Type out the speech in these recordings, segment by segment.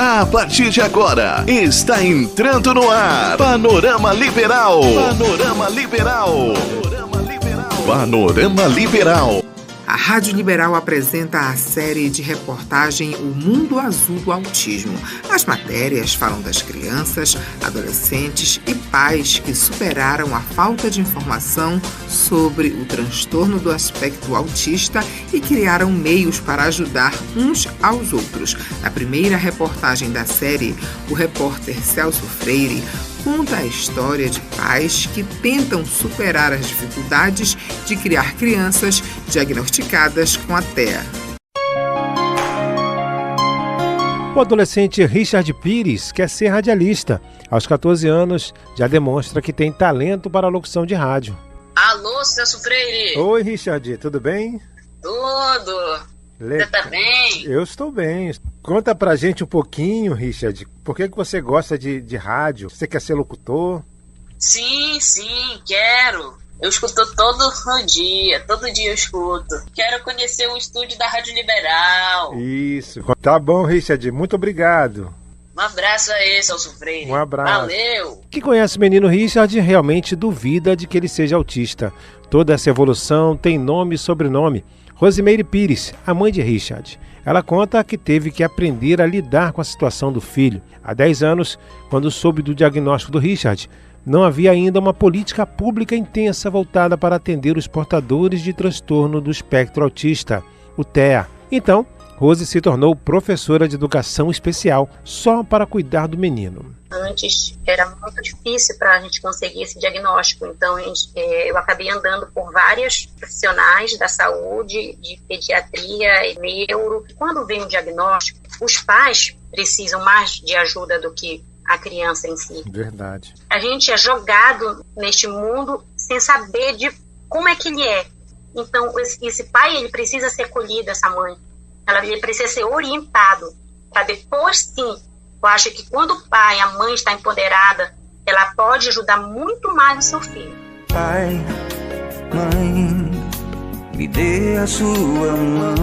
A partir de agora, está entrando no ar Panorama Liberal. Panorama Liberal. Panorama Liberal. A Rádio Liberal apresenta a série de reportagem O Mundo Azul do Autismo. As matérias falam das crianças, adolescentes e pais que superaram a falta de informação sobre o transtorno do espectro autista e criaram meios para ajudar uns aos outros. Na primeira reportagem da série, o repórter Celso Freire conta a história de pais que tentam superar as dificuldades de criar crianças diagnosticadas com a TEA. O adolescente Richard Pires quer ser radialista. Aos 14 anos, já demonstra que tem talento para a locução de rádio. Alô, Celso Freire! Oi, Richard, tudo bem? Tudo! Você tá bem? Eu estou bem. Conta pra gente um pouquinho, Richard, por que você gosta de rádio? Você quer ser locutor? Sim, quero. Eu escuto todo dia eu escuto. Quero conhecer o estúdio da Rádio Liberal. Isso, tá bom, Richard, muito obrigado. Um abraço aí, Celso Freire. Um abraço. Valeu! Quem conhece o menino Richard realmente duvida de que ele seja autista. Toda essa evolução tem nome e sobrenome. Rosimeire Pires, a mãe de Richard. Ela conta que teve que aprender a lidar com a situação do filho. Há 10 anos, quando soube do diagnóstico do Richard, não havia ainda uma política pública intensa voltada para atender os portadores de transtorno do espectro autista, o TEA. Então, Rose se tornou professora de educação especial só para cuidar do menino. Antes era muito difícil para a gente conseguir esse diagnóstico, então eu acabei andando por vários profissionais da saúde, de pediatria e neuro. Quando vem o diagnóstico, os pais precisam mais de ajuda do que a criança em si. Verdade. A gente é jogado neste mundo sem saber de como é que ele é. Então esse pai, ele precisa ser acolhido, essa mãe. Ele precisa ser orientado para depois, sim. Eu acho que quando o pai, a mãe está empoderada, ela pode ajudar muito mais o seu filho. Pai, mãe, me dê a sua mão.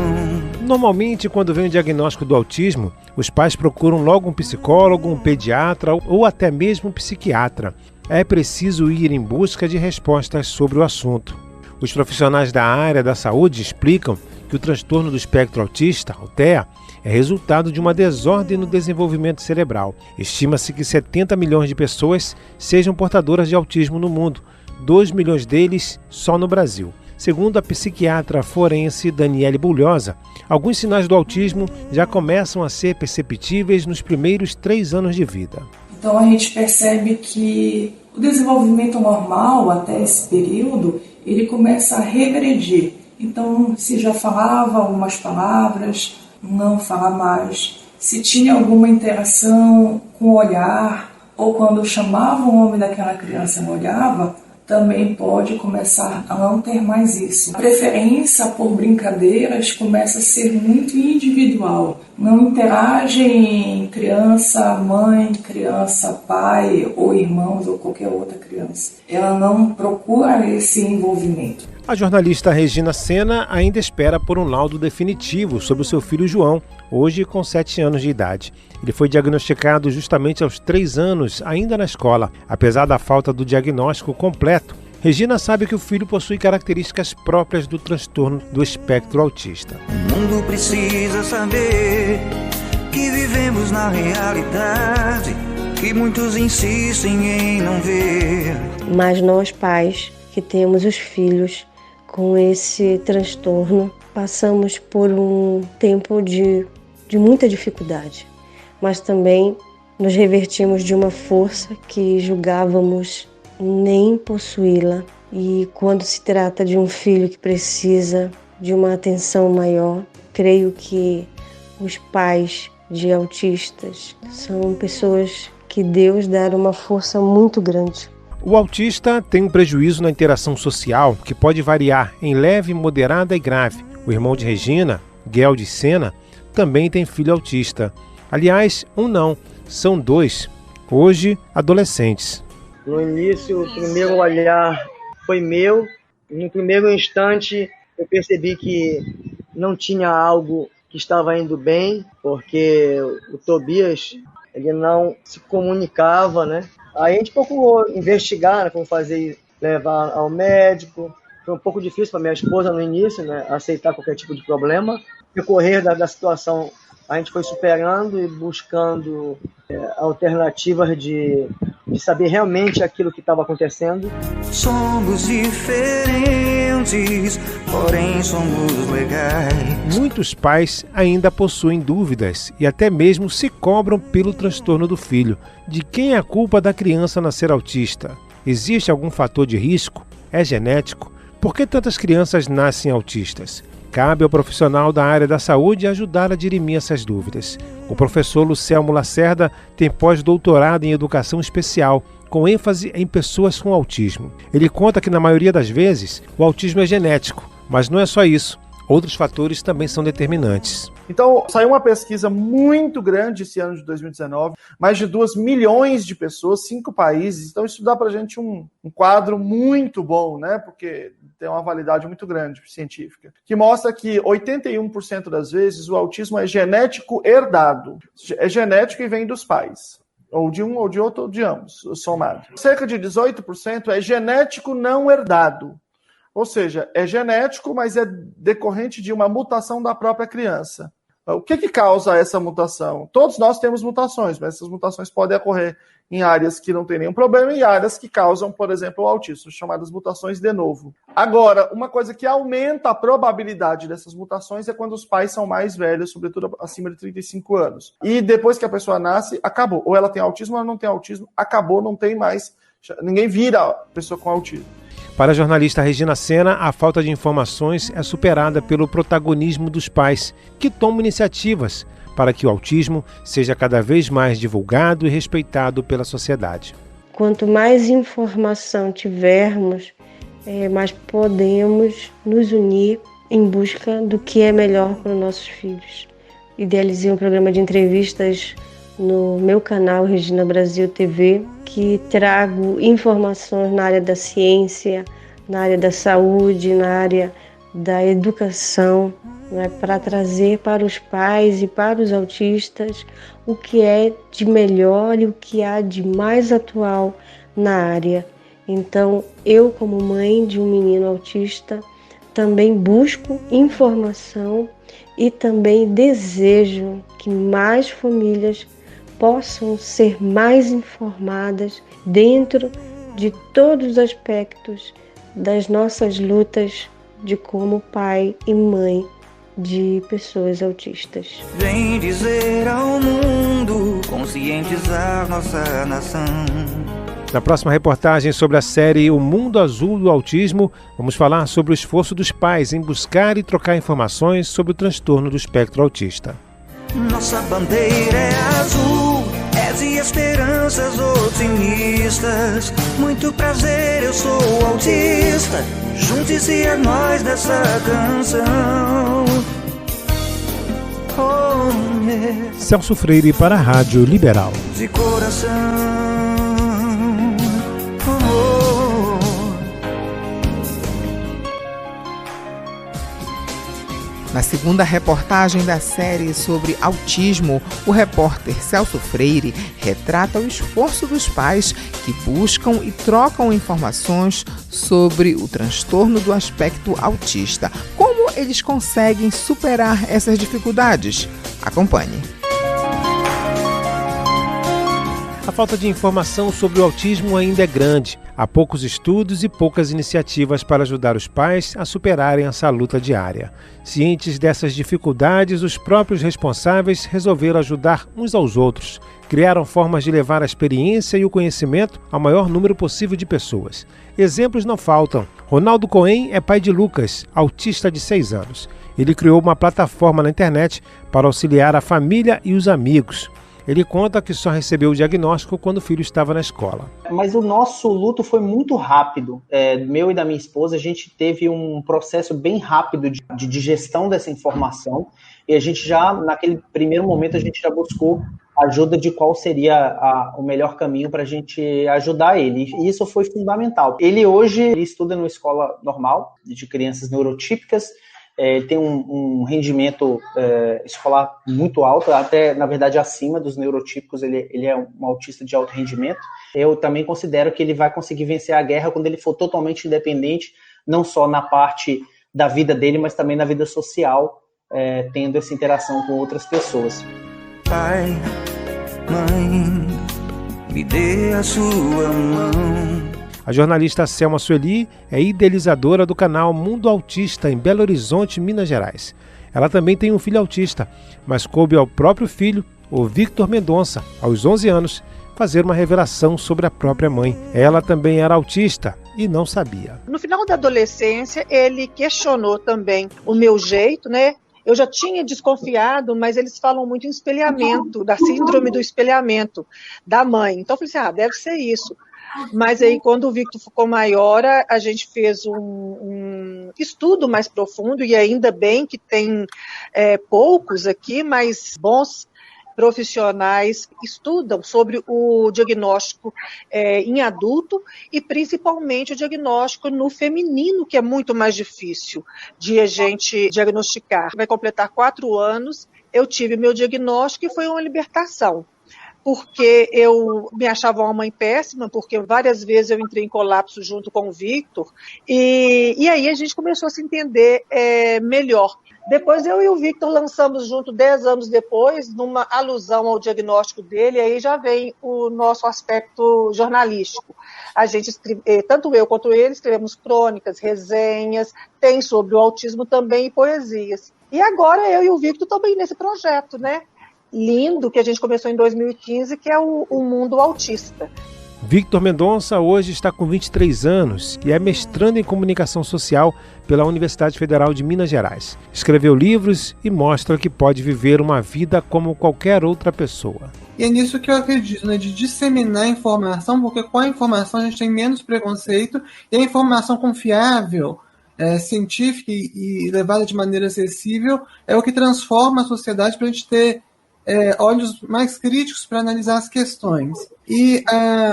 Normalmente, quando vem o diagnóstico do autismo, os pais procuram logo um psicólogo, um pediatra ou até mesmo um psiquiatra. É preciso ir em busca de respostas sobre o assunto. Os profissionais da área da saúde explicam que o transtorno do espectro autista, o TEA, é resultado de uma desordem no desenvolvimento cerebral. Estima-se que 70 milhões de pessoas sejam portadoras de autismo no mundo, 2 milhões deles só no Brasil. Segundo a psiquiatra forense Daniele Bulhosa, alguns sinais do autismo já começam a ser perceptíveis nos primeiros 3 anos de vida. Então a gente percebe que o desenvolvimento normal até esse período, ele começa a regredir. Então, se já falava algumas palavras, não fala mais. Se tinha alguma interação com o olhar, ou quando chamava o nome daquela criança e não olhava, também pode começar a não ter mais isso. A preferência por brincadeiras começa a ser muito individual. Não interagem criança, mãe, criança, pai, ou irmãos, ou qualquer outra criança. Ela não procura esse envolvimento. A jornalista Regina Sena ainda espera por um laudo definitivo sobre o seu filho João, hoje com 7 anos de idade. Ele foi diagnosticado justamente aos 3 anos, ainda na escola. Apesar da falta do diagnóstico completo, Regina sabe que o filho possui características próprias do transtorno do espectro autista. O mundo precisa saber que vivemos na realidade, que muitos insistem em não ver. Mas nós, pais, que temos os filhos com esse transtorno, passamos por um tempo de muita dificuldade, mas também nos revertimos de uma força que julgávamos nem possuí-la. E quando se trata de um filho que precisa de uma atenção maior, creio que os pais de autistas são pessoas que Deus dá uma força muito grande. O autista tem um prejuízo na interação social que pode variar em leve, moderada e grave. O irmão de Regina, Guel de Sena, também tem filho autista. Aliás, um não, são 2, hoje adolescentes. No início, o primeiro olhar foi meu. No primeiro instante, eu percebi que não tinha algo que estava indo bem, porque o Tobias, ele não se comunicava, né? Aí a gente procurou investigar, né, como fazer, levar ao médico. Foi um pouco difícil para minha esposa no início, né, aceitar qualquer tipo de problema. No decorrer da situação, a gente foi superando e buscando alternativas de saber realmente aquilo que estava acontecendo. Somos diferentes, porém somos legais. Muitos pais ainda possuem dúvidas e até mesmo se cobram pelo transtorno do filho. De quem é a culpa da criança nascer autista? Existe algum fator de risco? É genético? Por que tantas crianças nascem autistas? Cabe ao profissional da área da saúde ajudar a dirimir essas dúvidas. O professor Lucelmo Lacerda tem pós-doutorado em educação especial, com ênfase em pessoas com autismo. Ele conta que, na maioria das vezes, o autismo é genético, mas não é só isso. Outros fatores também são determinantes. Então, saiu uma pesquisa muito grande esse ano de 2019, mais de 2 milhões de pessoas, 5 países. Então, isso dá para a gente um quadro muito bom, né? Porque tem uma validade muito grande científica, que mostra que 81% das vezes o autismo é genético herdado. É genético e vem dos pais. Ou de um, ou de outro, ou de ambos, somado. Cerca de 18% é genético não herdado. Ou seja, é genético, mas é decorrente de uma mutação da própria criança. O que causa essa mutação? Todos nós temos mutações, mas essas mutações podem ocorrer em áreas que não tem nenhum problema e áreas que causam, por exemplo, o autismo, chamadas mutações de novo. Agora, uma coisa que aumenta a probabilidade dessas mutações é quando os pais são mais velhos, sobretudo acima de 35 anos. E depois que a pessoa nasce, acabou. Ou ela tem autismo ou ela não tem autismo, acabou, não tem mais. Ninguém vira pessoa com autismo. Para a jornalista Regina Sena, a falta de informações é superada pelo protagonismo dos pais, que tomam iniciativas para que o autismo seja cada vez mais divulgado e respeitado pela sociedade. Quanto mais informação tivermos, mais podemos nos unir em busca do que é melhor para os nossos filhos. Idealizei um programa de entrevistas no meu canal Regina Brasil TV, que trago informações na área da ciência, na área da saúde, na área da educação, né, para trazer para os pais e para os autistas o que é de melhor e o que há de mais atual na área. Então, eu, como mãe de um menino autista, também busco informação e também desejo que mais famílias possam ser mais informadas dentro de todos os aspectos das nossas lutas de como pai e mãe de pessoas autistas. Vem dizer ao mundo, conscientizar nossa nação. Na próxima reportagem sobre a série O Mundo Azul do Autismo, vamos falar sobre o esforço dos pais em buscar e trocar informações sobre o transtorno do espectro autista. Nossa bandeira é azul, é de esperanças otimistas. Muito prazer, eu sou autista. Junte-se a nós dessa canção. Oh, yeah. Celso Freire para a Rádio Liberal. De coração. Na segunda reportagem da série sobre autismo, o repórter Celso Freire retrata o esforço dos pais que buscam e trocam informações sobre o transtorno do aspecto autista. Como eles conseguem superar essas dificuldades? Acompanhe. A falta de informação sobre o autismo ainda é grande. Há poucos estudos e poucas iniciativas para ajudar os pais a superarem essa luta diária. Cientes dessas dificuldades, os próprios responsáveis resolveram ajudar uns aos outros. Criaram formas de levar a experiência e o conhecimento ao maior número possível de pessoas. Exemplos não faltam. Ronaldo Cohen é pai de Lucas, autista de 6 anos. Ele criou uma plataforma na internet para auxiliar a família e os amigos. Ele conta que só recebeu o diagnóstico quando o filho estava na escola. Mas o nosso luto foi muito rápido. Meu e da minha esposa, a gente teve um processo bem rápido de digestão dessa informação. E a gente já, naquele primeiro momento, a gente já buscou ajuda de qual seria o melhor caminho para a gente ajudar ele. E isso foi fundamental. Ele hoje estuda numa escola normal, de crianças neurotípicas. Ele tem um rendimento escolar muito alto, até, na verdade, acima dos neurotípicos. Ele é um autista de alto rendimento. Eu também considero que ele vai conseguir vencer a guerra quando ele for totalmente independente, não só na parte da vida dele, mas também na vida social, tendo essa interação com outras pessoas. Pai, mãe, me dê a sua mão. A jornalista Selma Sueli é idealizadora do canal Mundo Autista em Belo Horizonte, Minas Gerais. Ela também tem um filho autista, mas coube ao próprio filho, o Victor Mendonça, aos 11 anos, fazer uma revelação sobre a própria mãe. Ela também era autista e não sabia. No final da adolescência, ele questionou também o meu jeito, né? Eu já tinha desconfiado, mas eles falam muito em espelhamento, da síndrome do espelhamento da mãe. Então eu falei assim, deve ser isso. Mas aí, quando o Victor ficou maior, a gente fez um estudo mais profundo, e ainda bem que tem poucos aqui, mas bons profissionais que estudam sobre o diagnóstico em adulto, e principalmente o diagnóstico no feminino, que é muito mais difícil de a gente diagnosticar. Vai completar 4 anos, eu tive meu diagnóstico e foi uma libertação. Porque eu me achava uma mãe péssima, porque várias vezes eu entrei em colapso junto com o Victor, e aí a gente começou a se entender melhor. Depois eu e o Victor lançamos junto 10 anos depois, numa alusão ao diagnóstico dele, aí já vem o nosso aspecto jornalístico. A gente, tanto eu quanto ele, escrevemos crônicas, resenhas, tem sobre o autismo também e poesias. E agora eu e o Victor também nesse projeto, né? Lindo, que a gente começou em 2015, que é o Mundo Autista. Victor Mendonça hoje está com 23 anos e é mestrando em comunicação social pela Universidade Federal de Minas Gerais. Escreveu livros e mostra que pode viver uma vida como qualquer outra pessoa. E é nisso que eu acredito, né, de disseminar informação, porque com a informação a gente tem menos preconceito, e a informação confiável, científica e levada de maneira acessível é o que transforma a sociedade para a gente ter olhos mais críticos para analisar as questões. E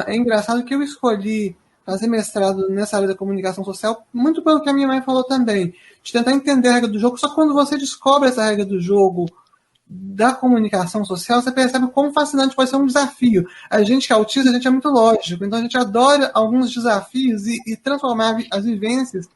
é engraçado que eu escolhi fazer mestrado nessa área da comunicação social muito pelo que a minha mãe falou também, de tentar entender a regra do jogo. Só que quando você descobre essa regra do jogo da comunicação social, você percebe como fascinante pode ser um desafio. A gente que é autista, a gente é muito lógico, então a gente adora alguns desafios e transformar as vivências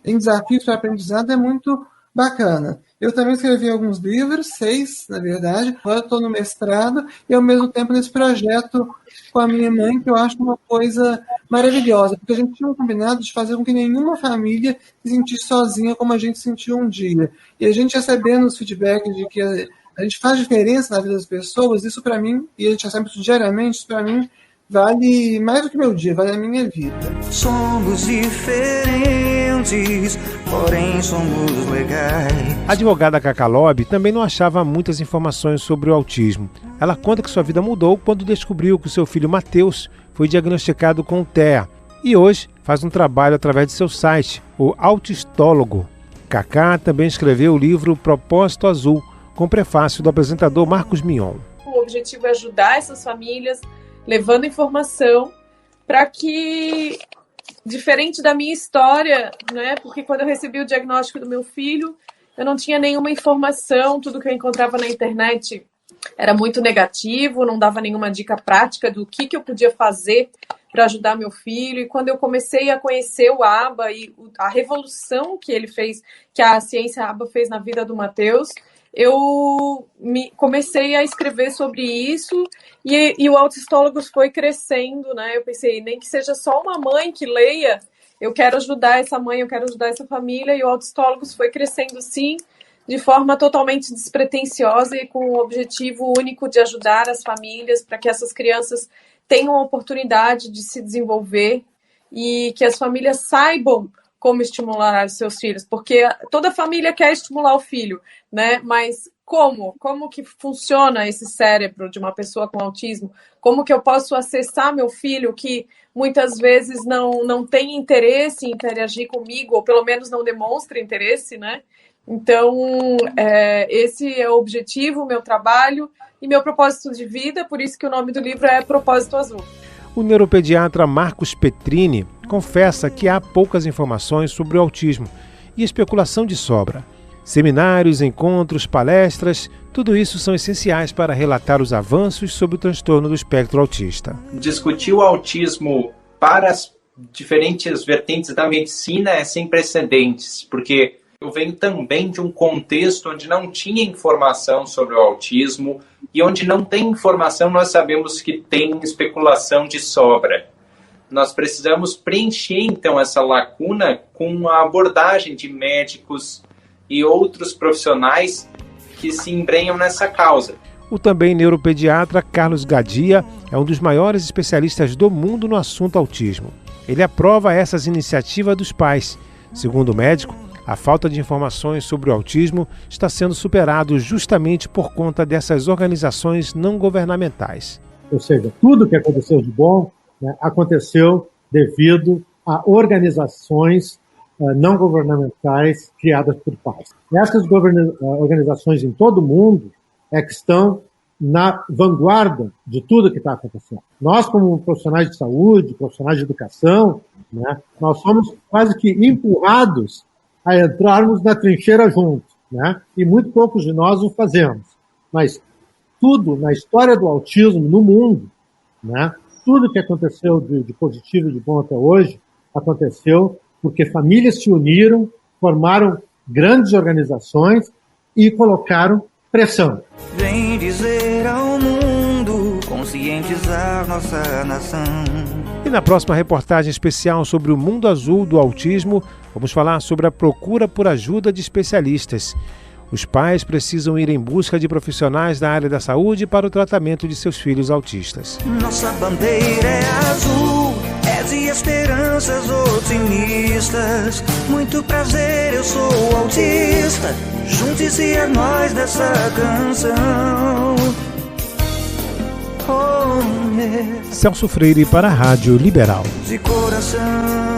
em desafios para aprendizado é muito bacana. Eu também escrevi alguns livros, 6, na verdade. Agora estou no mestrado e, ao mesmo tempo, nesse projeto com a minha mãe, que eu acho uma coisa maravilhosa, porque a gente tinha um combinado de fazer com que nenhuma família se sentisse sozinha como a gente sentiu um dia. E a gente recebendo os feedbacks de que a gente faz diferença na vida das pessoas, isso para mim, e a gente recebe isso diariamente, isso para mim vale mais do que meu dia, vale a minha vida. Somos diferentes, porém somos legais. A advogada Cacá Lobby também não achava muitas informações sobre o autismo. Ela conta que sua vida mudou quando descobriu que o seu filho Matheus foi diagnosticado com TEA e hoje faz um trabalho através de seu site, o Autistólogo. Cacá também escreveu o livro Propósito Azul, com prefácio do apresentador Marcos Mion. O objetivo é ajudar essas famílias levando informação para que, diferente da minha história, né, porque quando eu recebi o diagnóstico do meu filho, eu não tinha nenhuma informação, tudo que eu encontrava na internet era muito negativo, não dava nenhuma dica prática do que eu podia fazer para ajudar meu filho. E quando eu comecei a conhecer o ABA e a revolução que ele fez, que a ciência ABA fez na vida do Matheus, eu comecei a escrever sobre isso e o Autistólogos foi crescendo, né? Eu pensei, nem que seja só uma mãe que leia, eu quero ajudar essa mãe, eu quero ajudar essa família, e o Autistólogos foi crescendo, sim, de forma totalmente despretensiosa e com o objetivo único de ajudar as famílias para que essas crianças tenham a oportunidade de se desenvolver e que as famílias saibam como estimular os seus filhos, porque toda família quer estimular o filho, né? Mas como que funciona esse cérebro de uma pessoa com autismo? Como que eu posso acessar meu filho que muitas vezes não tem interesse em interagir comigo, ou pelo menos não demonstra interesse, né? Então, esse é o objetivo, o meu trabalho e meu propósito de vida, por isso que o nome do livro é Propósito Azul. O neuropediatra Marcos Petrini confessa que há poucas informações sobre o autismo e especulação de sobra. Seminários, encontros, palestras, tudo isso são essenciais para relatar os avanços sobre o transtorno do espectro autista. Discutir o autismo para as diferentes vertentes da medicina é sem precedentes, porque eu venho também de um contexto onde não tinha informação sobre o autismo, e onde não tem informação nós sabemos que tem especulação de sobra. Nós precisamos preencher então essa lacuna com a abordagem de médicos e outros profissionais que se embrenham nessa causa. O também neuropediatra Carlos Gadia é um dos maiores especialistas do mundo no assunto autismo. Ele aprova essas iniciativas dos pais. Segundo o médico, a falta de informações sobre o autismo está sendo superado justamente por conta dessas organizações não governamentais. Ou seja, tudo que aconteceu de bom, né, aconteceu devido a organizações não governamentais criadas por pais. Essas organizações em todo o mundo é que estão na vanguarda de tudo que está acontecendo. Nós, como profissionais de saúde, profissionais de educação, né, nós somos quase que empurrados a entrarmos na trincheira juntos, né, e muito poucos de nós o fazemos. Mas tudo na história do autismo no mundo, né, tudo que aconteceu de positivo e de bom até hoje, aconteceu porque famílias se uniram, formaram grandes organizações e colocaram pressão. Vem dizer ao mundo, conscientizar nossa nação. E na próxima reportagem especial sobre o mundo azul do autismo, vamos falar sobre a procura por ajuda de especialistas. Os pais precisam ir em busca de profissionais da área da saúde para o tratamento de seus filhos autistas. Nossa bandeira é azul, é de esperanças otimistas. Muito prazer, eu sou autista. Junte-se a nós dessa canção. Oh, yeah. Celso Freire para a Rádio Liberal. De coração.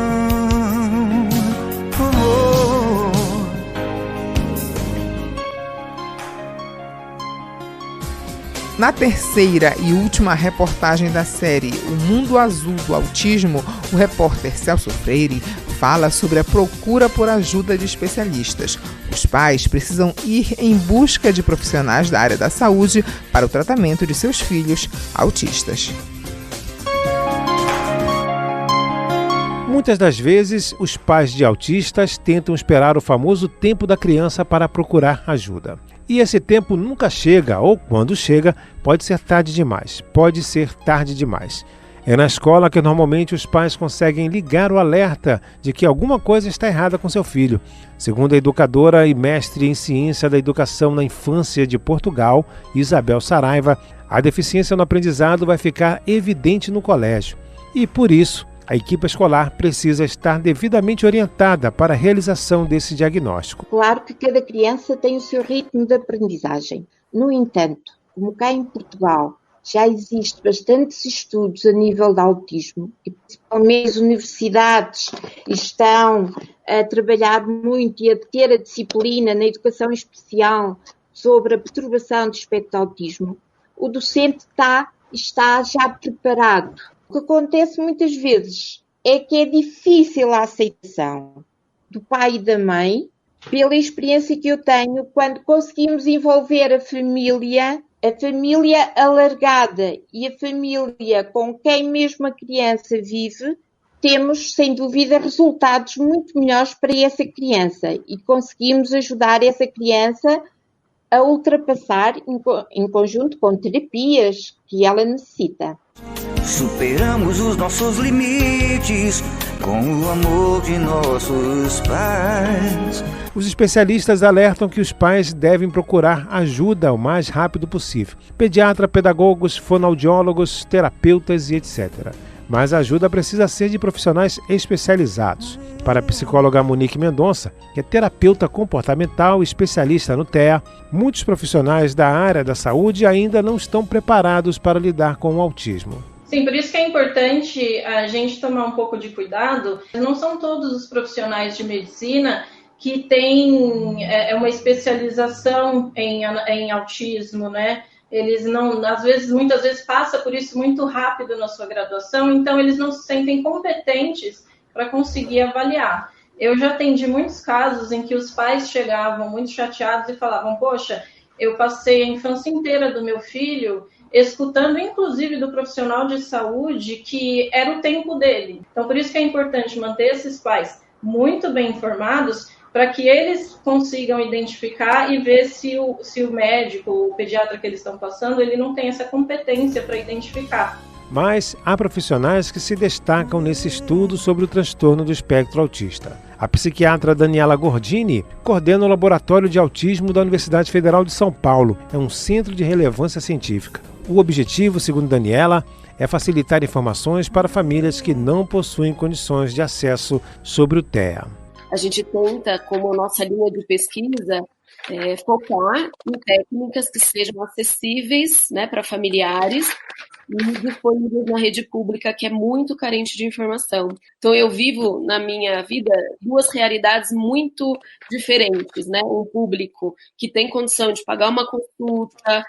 Na terceira e última reportagem da série O Mundo Azul do Autismo, o repórter Celso Freire fala sobre a procura por ajuda de especialistas. Os pais precisam ir em busca de profissionais da área da saúde para o tratamento de seus filhos autistas. Muitas das vezes, os pais de autistas tentam esperar o famoso tempo da criança para procurar ajuda. E esse tempo nunca chega, ou quando chega, pode ser tarde demais. É na escola que normalmente os pais conseguem ligar o alerta de que alguma coisa está errada com seu filho. Segundo a educadora e mestre em ciência da educação na infância de Portugal, Isabel Saraiva, a deficiência no aprendizado vai ficar evidente no colégio. E por isso, a equipe escolar precisa estar devidamente orientada para a realização desse diagnóstico. Claro que cada criança tem o seu ritmo de aprendizagem. No entanto, como cá em Portugal já existe bastantes estudos a nível de autismo, e principalmente as universidades estão a trabalhar muito e a ter a disciplina na educação especial sobre a perturbação do espectro de autismo, o docente está já preparado. O que acontece muitas vezes é que é difícil a aceitação do pai e da mãe, pela experiência que eu tenho, quando conseguimos envolver a família alargada e a família com quem mesmo a criança vive, temos, sem dúvida, resultados muito melhores para essa criança e conseguimos ajudar essa criança a ultrapassar, em conjunto com terapias que ela necessita. Superamos os nossos limites com o amor de nossos pais. Os especialistas alertam que os pais devem procurar ajuda o mais rápido possível. Pediatra, pedagogos, fonoaudiólogos, terapeutas e etc. Mas a ajuda precisa ser de profissionais especializados. Para a psicóloga Monique Mendonça, que é terapeuta comportamental e especialista no TEA, muitos profissionais da área da saúde ainda não estão preparados para lidar com o autismo. Sim, por isso que é importante a gente tomar um pouco de cuidado. Não são todos os profissionais de medicina que têm uma especialização em autismo, né? Eles não, muitas vezes passa por isso muito rápido na sua graduação, então eles não se sentem competentes para conseguir avaliar. Eu já atendi muitos casos em que os pais chegavam muito chateados e falavam, poxa, eu passei a infância inteira do meu filho escutando, inclusive, do profissional de saúde que era o tempo dele. Então, por isso que é importante manter esses pais muito bem informados para que eles consigam identificar e ver se o médico, o pediatra que eles estão passando, ele não tem essa competência para identificar. Mas há profissionais que se destacam nesse estudo sobre o transtorno do espectro autista. A psiquiatra Daniela Gordini coordena o Laboratório de Autismo da Universidade Federal de São Paulo. É um centro de relevância científica. O objetivo, segundo Daniela, é facilitar informações para famílias que não possuem condições de acesso sobre o TEA. A gente tenta, como nossa linha de pesquisa, focar em técnicas que sejam acessíveis, né, para familiares e disponíveis na rede pública, que é muito carente de informação. Então, eu vivo na minha vida duas realidades muito diferentes, né? Um público que tem condição de pagar uma consulta,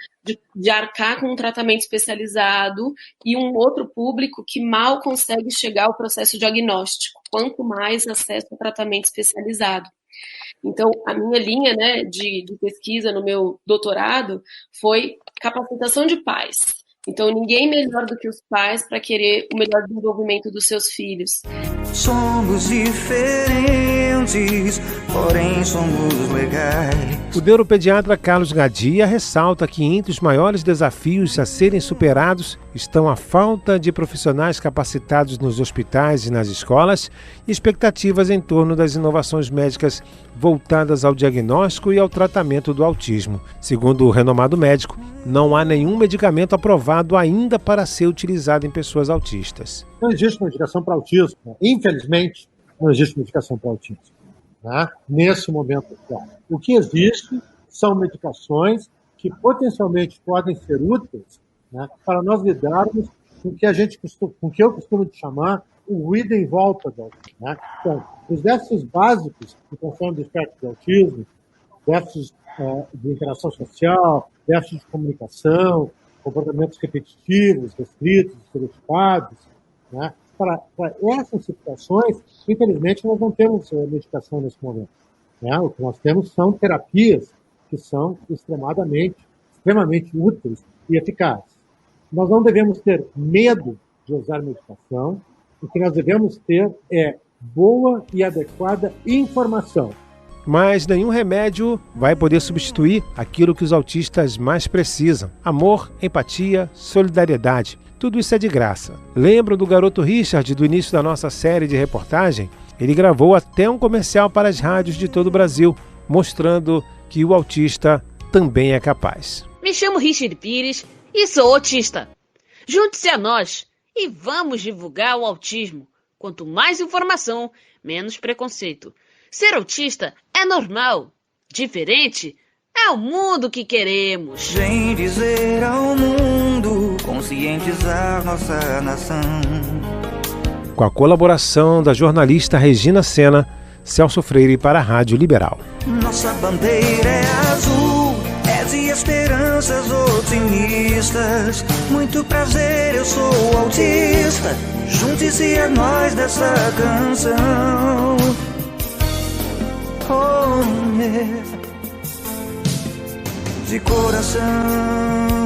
de arcar com um tratamento especializado, e um outro público que mal consegue chegar ao processo diagnóstico, quanto mais acesso ao tratamento especializado. Então, a minha linha, né, de pesquisa no meu doutorado foi capacitação de pais. Então, ninguém melhor do que os pais para querer o melhor desenvolvimento dos seus filhos. Somos diferentes, porém somos legais. O neuropediatra Carlos Gadia ressalta que entre os maiores desafios a serem superados estão a falta de profissionais capacitados nos hospitais e nas escolas e expectativas em torno das inovações médicas voltadas ao diagnóstico e ao tratamento do autismo. Segundo o renomado médico, não há nenhum medicamento aprovado ainda para ser utilizado em pessoas autistas. Não existe medicação para autismo. Infelizmente, não existe medicação para autismo, né? Nesse momento atual. O que existe são medicações que potencialmente podem ser úteis, né, para nós lidarmos com o que eu costumo chamar o ruído em volta do autismo, né? Então, os déficits básicos de transtorno do espectro de autismo, déficits de interação social, déficits de comunicação, comportamentos repetitivos, restritos, estereotipados, né? Para essas situações, infelizmente, nós não temos medicação nesse momento, né? O que nós temos são terapias que são extremamente úteis e eficazes. Nós não devemos ter medo de usar medicação. O que nós devemos ter é boa e adequada informação. Mas nenhum remédio vai poder substituir aquilo que os autistas mais precisam: amor, empatia, solidariedade. Tudo isso é de graça. Lembra do garoto Richard do início da nossa série de reportagem? Ele gravou até um comercial para as rádios de todo o Brasil, mostrando que o autista também é capaz. Me chamo Richard Pires e sou autista. Junte-se a nós e vamos divulgar o autismo. Quanto mais informação, menos preconceito. Ser autista é normal. Diferente é o mundo que queremos. Vem dizer ao mundo, conscientizar nossa nação. Com a colaboração da jornalista Regina Sena, Celso Freire para a Rádio Liberal. Nossa bandeira é azul, é de esperanças otimistas. Muito prazer, eu sou autista. Junte-se a nós dessa canção. Oh, yeah. De coração.